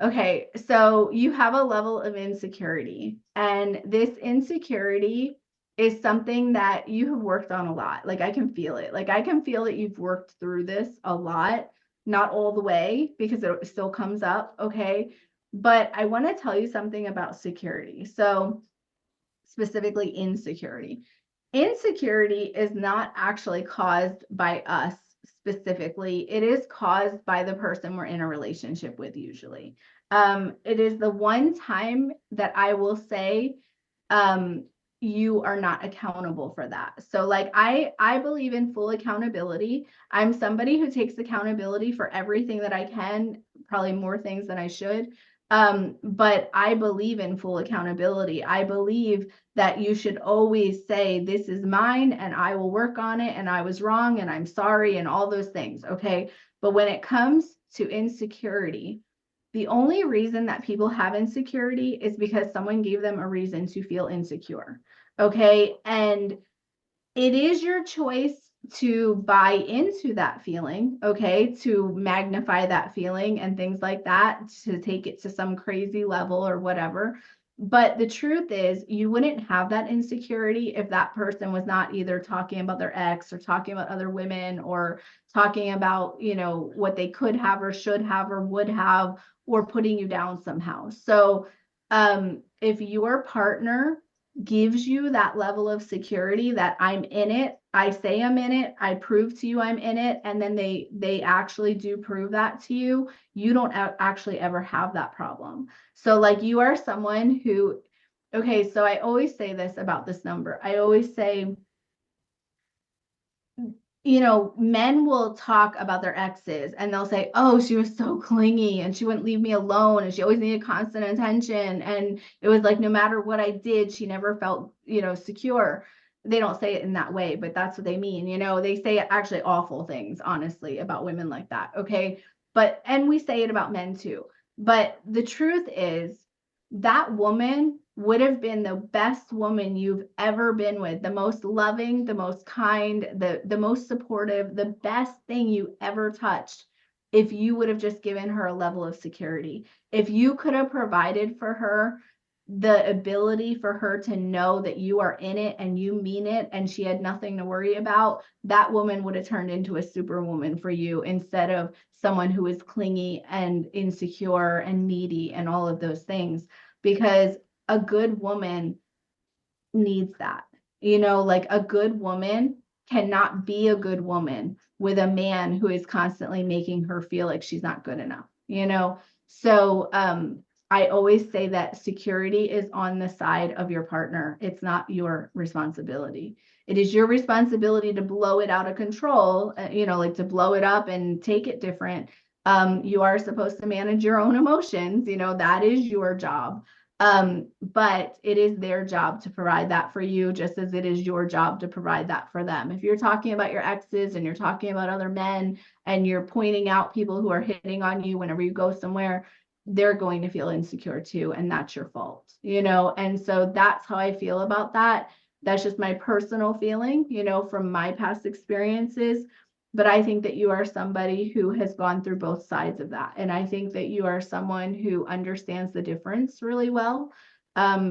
okay, so you have a level of insecurity, and this insecurity is something that you have worked on a lot. Like, I can feel it. Like, I can feel that you've worked through this a lot, not all the way because it still comes up, okay? But I want to tell you something about security. So, specifically insecurity. Insecurity is not actually caused by us specifically. It is caused by the person we're in a relationship with usually. It is the one time that I will say you are not accountable for that. So like I believe in full accountability. I'm somebody who takes accountability for everything that I can, probably more things than I should. But I believe in full accountability. I believe that you should always say, this is mine and I will work on it, and I was wrong and I'm sorry and all those things. Okay. But when it comes to insecurity, the only reason that people have insecurity is because someone gave them a reason to feel insecure. Okay. And it is your choice to buy into that feeling, okay, to magnify that feeling and things like that, to take it to some crazy level or whatever. But the truth is, you wouldn't have that insecurity if that person was not either talking about their ex or talking about other women or talking about, you know, what they could have or should have or would have, or putting you down somehow. So if your partner gives you that level of security that I'm in it, I say I'm in it, I prove to you I'm in it, and then they actually do prove that to you, you don't actually ever have that problem. So like, you are someone who, okay, so I always say this about this number. I always say, you know, men will talk about their exes and they'll say, oh, she was so clingy and she wouldn't leave me alone and she always needed constant attention. And it was like, no matter what I did, she never felt, you know, secure. They don't say it in that way, but that's what they mean. You know, they say actually awful things, honestly, about women like that. Okay. But, and we say it about men too. But the truth is, that woman would have been the best woman you've ever been with, the most loving, the most kind, the most supportive, the best thing you ever touched, if you would have just given her a level of security. If you could have provided for her the ability for her to know that you are in it and you mean it and she had nothing to worry about, that woman would have turned into a superwoman for you instead of someone who is clingy and insecure and needy and all of those things. Because a good woman needs that. You know, like, a good woman cannot be a good woman with a man who is constantly making her feel like she's not good enough, you know? So I always say that security is on the side of your partner. It's not your responsibility. It is your responsibility to blow it out of control, you know, like to blow it up and take it different. You are supposed to manage your own emotions, you know, that is your job. But it is their job to provide that for you, just as it is your job to provide that for them. If you're talking about your exes and you're talking about other men and you're pointing out people who are hitting on you whenever you go somewhere, they're going to feel insecure too, and that's your fault, you know? And so that's how I feel about that. That's just my personal feeling, you know, from my past experiences. But I think that you are somebody who has gone through both sides of that. And I think that you are someone who understands the difference really well,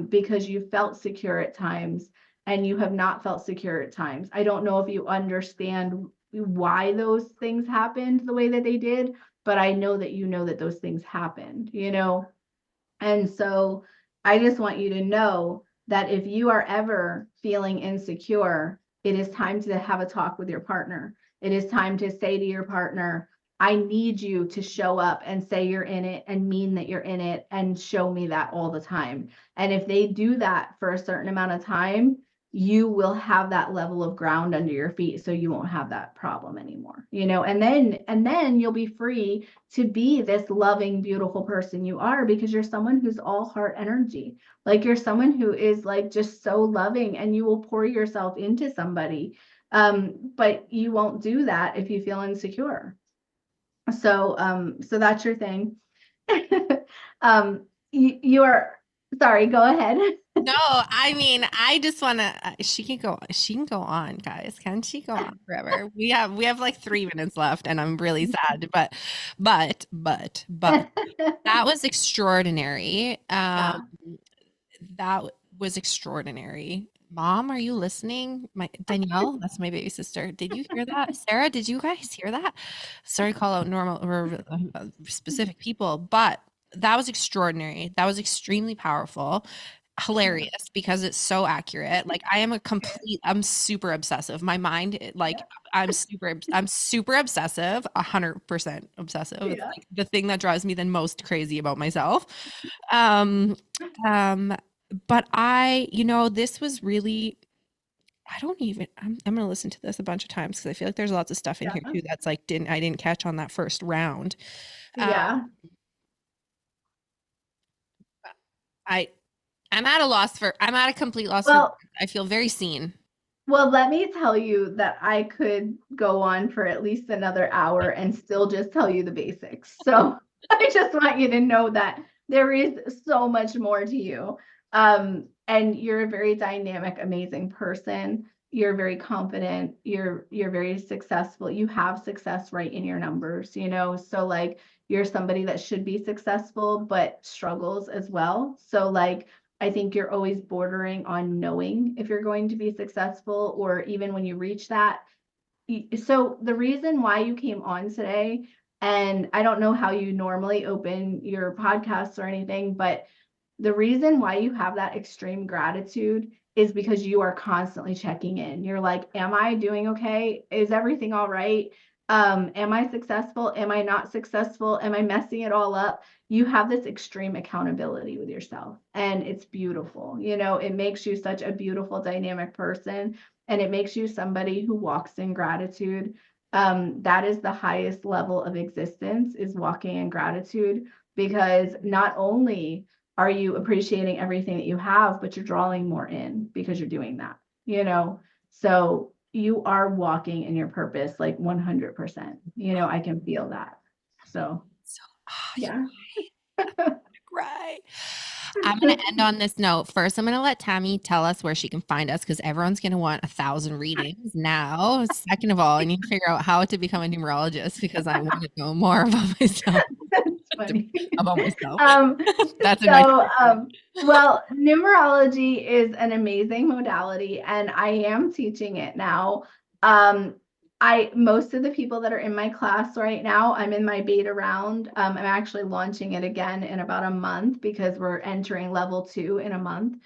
because you felt secure at times and you have not felt secure at times. I don't know if you understand why those things happened the way that they did, but I know that you know that those things happened, you know? And so I just want you to know that if you are ever feeling insecure, it is time to have a talk with your partner. It is time to say to your partner, I need you to show up and say you're in it and mean that you're in it and show me that all the time. And if they do that for a certain amount of time, you will have that level of ground under your feet, so you won't have that problem anymore, you know. And then you'll be free to be this loving, beautiful person you are, because you're someone who's all heart energy. Like, you're someone who is like just so loving, and you will pour yourself into somebody. But you won't do that if you feel insecure. So that's your thing. You are, sorry, go ahead. No, I mean, I just want to, she can go on, guys. Can she go on forever? We have like 3 minutes left and I'm really sad, but that was extraordinary. Yeah. That was extraordinary. Mom, are you listening? My Danielle, that's my baby sister. Did you hear that? Sarah, did you guys hear that? Sorry, call out normal or specific people, but that was extraordinary. That was extremely powerful, hilarious because it's so accurate. Like, I'm super obsessive. My mind, I'm super obsessive, 100% obsessive. It's Yeah. like the thing that drives me the most crazy about myself. Um, um, but this was really, I'm gonna listen to this a bunch of times because I feel like there's lots of stuff in here Yeah. too that's like I didn't catch on that first round. Yeah. I I'm at a complete loss for Well, words. I feel very seen. Well, let me tell you that I could go on for at least another hour and still just tell you the basics. So I just want you to know that there is so much more to you. And you're a very dynamic, amazing person. You're very confident. You're very successful. You have success right in your numbers, you know. So like, you're somebody that should be successful, but struggles as well. So like, I think you're always bordering on knowing if you're going to be successful, or even when you reach that. So the reason why you came on today, and I don't know how you normally open your podcasts or anything, but the reason why you have that extreme gratitude is because you are constantly checking in. You're like, am I doing okay? Is everything all right? Am I successful? Am I not successful? Am I messing it all up? You have this extreme accountability with yourself, and it's beautiful. You know, it makes you such a beautiful, dynamic person, and it makes you somebody who walks in gratitude. That is the highest level of existence, is walking in gratitude, because not only are you appreciating everything that you have, but you're drawing more in because you're doing that, you know? So you are walking in your purpose, like 100%, you know, I can feel that. So, So, yeah. right. I'm going to end on this note. First, I'm going to let Tami tell us where she can find us, because everyone's going to want 1,000 readings now. Second of all, I need to figure out how to become a numerologist, because I want to know more about myself. That's funny. About myself. That's Well, numerology is an amazing modality, and I am teaching it now. Most of the people that are in my class right now, I'm in my beta round. I'm actually launching it again in about a month, because we're entering level 2 in a month.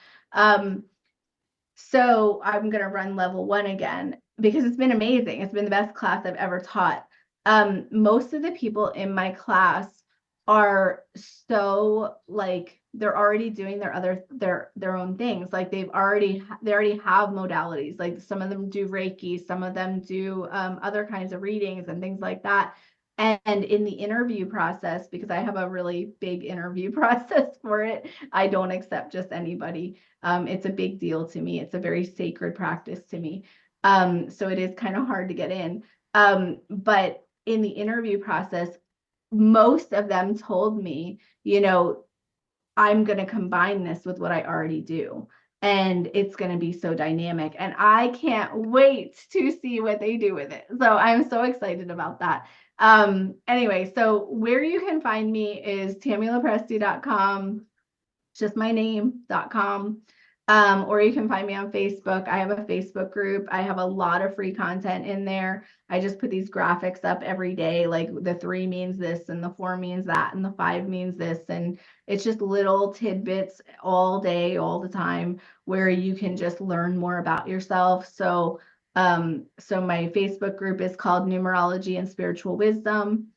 So I'm going to run level 1 again, because it's been amazing. It's been the best class I've ever taught. Most of the people in my class are so like, they're already doing their own things. Like, they already have modalities. Like, some of them do Reiki, some of them do other kinds of readings and things like that. And in the interview process, because I have a really big interview process for it, I don't accept just anybody. It's a big deal to me. It's a very sacred practice to me. So it is kind of hard to get in. But in the interview process, most of them told me, you know, I'm going to combine this with what I already do. and it's going to be so dynamic. And I can't wait to see what they do with it. So I'm so excited about that. Anyway, so where you can find me is TamiLoPresti.com, just my name.com. Or you can find me on Facebook. I have a Facebook group. I have a lot of free content in there. I just put these graphics up every day, like the 3 means this and the 4 means that and the 5 means this. And it's just little tidbits all day, all the time, where you can just learn more about yourself. So my Facebook group is called Numerology and Spiritual Wisdom.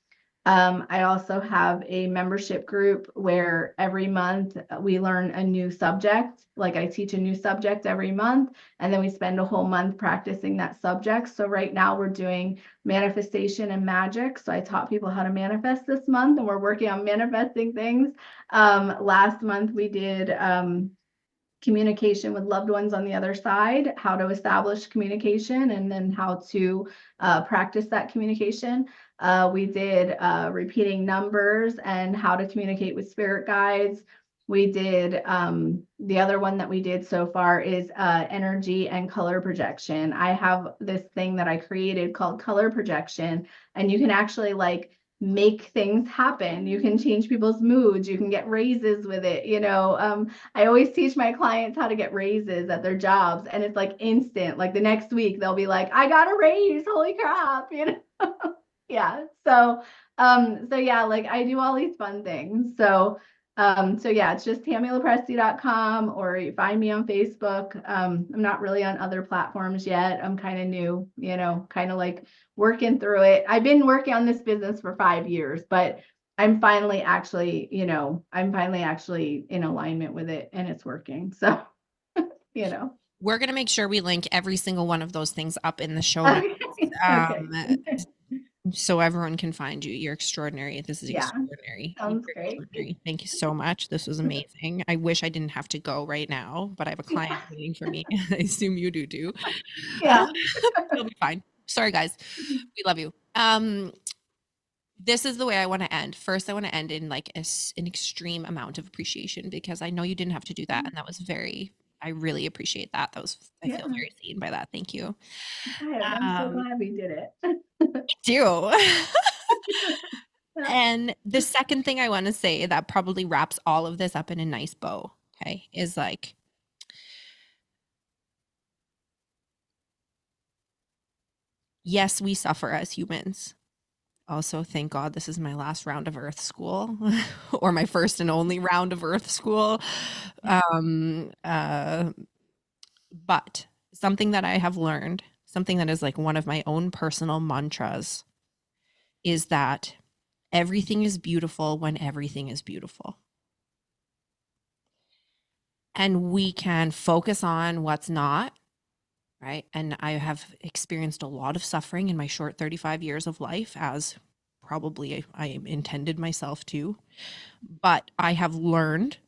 I also have a membership group where every month we learn a new subject. Like I teach a new subject every month, and then we spend a whole month practicing that subject. So right now we're doing manifestation and magic. So I taught people how to manifest this month, and we're working on manifesting things. Last month we did communication with loved ones on the other side, how to establish communication, and then how to practice that communication. We did repeating numbers and how to communicate with spirit guides. We did the other one that we did so far is energy and color projection. I have this thing that I created called color projection, and you can actually like make things happen. You can change people's moods. You can get raises with it. I always teach my clients how to get raises at their jobs, and it's like instant. Like the next week they'll be like, I got a raise. Holy crap. Yeah. So yeah, like I do all these fun things. So yeah, it's just TamiLoPresti.com, or you find me on Facebook. I'm not really on other platforms yet. I'm kind of new, kind of like working through it. I've been working on this business for 5 years, but I'm finally actually in alignment with it, and it's working. So, We're going to make sure we link every single one of those things up in the show notes. Okay. So everyone can find you. You're extraordinary. This is extraordinary. Sounds great. Extraordinary. Thank you so much. This was amazing. I wish I didn't have to go right now, but I have a client waiting for me. I assume you do too. Yeah. It'll be fine. Sorry, guys. We love you. This is the way I want to end. First, I want to end in like an extreme amount of appreciation, because I know you didn't have to do that. And that was I really appreciate that. I feel very seen by that. Thank you. I'm so glad we did it. Do. And the second thing I want to say that probably wraps all of this up in a nice bow, okay, is like, yes, we suffer as humans. Also, thank God this is my last round of Earth School, or my first and only round of Earth School. But something that I have learned, something that is like one of my own personal mantras, is that everything is beautiful when everything is beautiful. And we can focus on what's not, right? And I have experienced a lot of suffering in my short 35 years of life, as probably I intended myself to. But I have learned,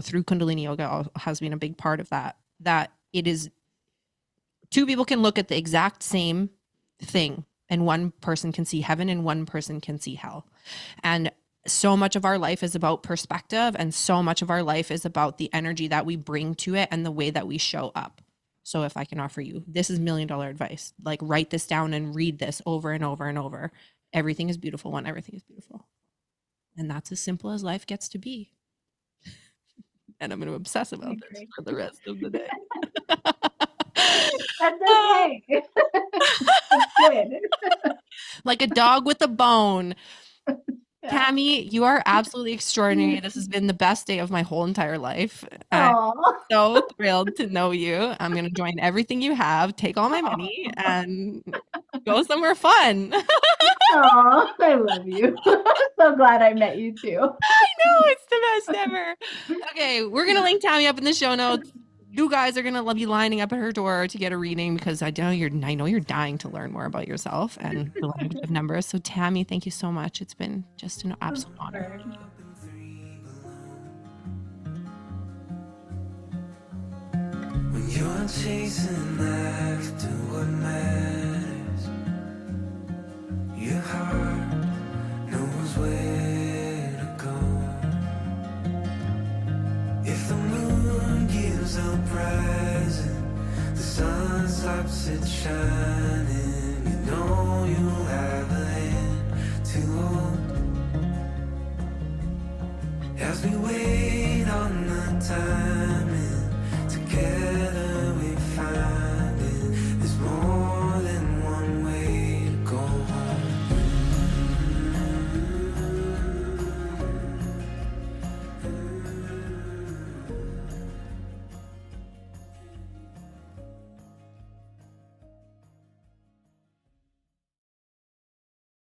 through Kundalini Yoga has been a big part of that it is, two people can look at the exact same thing, and one person can see heaven and one person can see hell. And so much of our life is about perspective, and so much of our life is about the energy that we bring to it and the way that we show up. So if I can offer you, this is $1 million advice. Like, write this down and read this over and over and over. Everything is beautiful when everything is beautiful. And that's as simple as life gets to be. And I'm going to obsess about this for the rest of the day. That's okay. It's good. Like a dog with a bone. Yeah. Tami, you are absolutely extraordinary. This has been the best day of my whole entire life. I'm so thrilled to know you. I'm going to join everything you have, take all my money, and go somewhere fun. Oh, I love you. I'm so glad I met you too. I know, it's the best ever. Okay, we're going to link Tami up in the show notes. You guys are going to be lining up at her door to get a reading, because I know you're dying to learn more about yourself and the language of numbers. So Tami, thank you so much. It's been just an absolute honor. When you're chasing after what matters, your heart knows where to go. If the moon gives a bright stops it shining, you know you'll have a hand to hold. As we wait on the time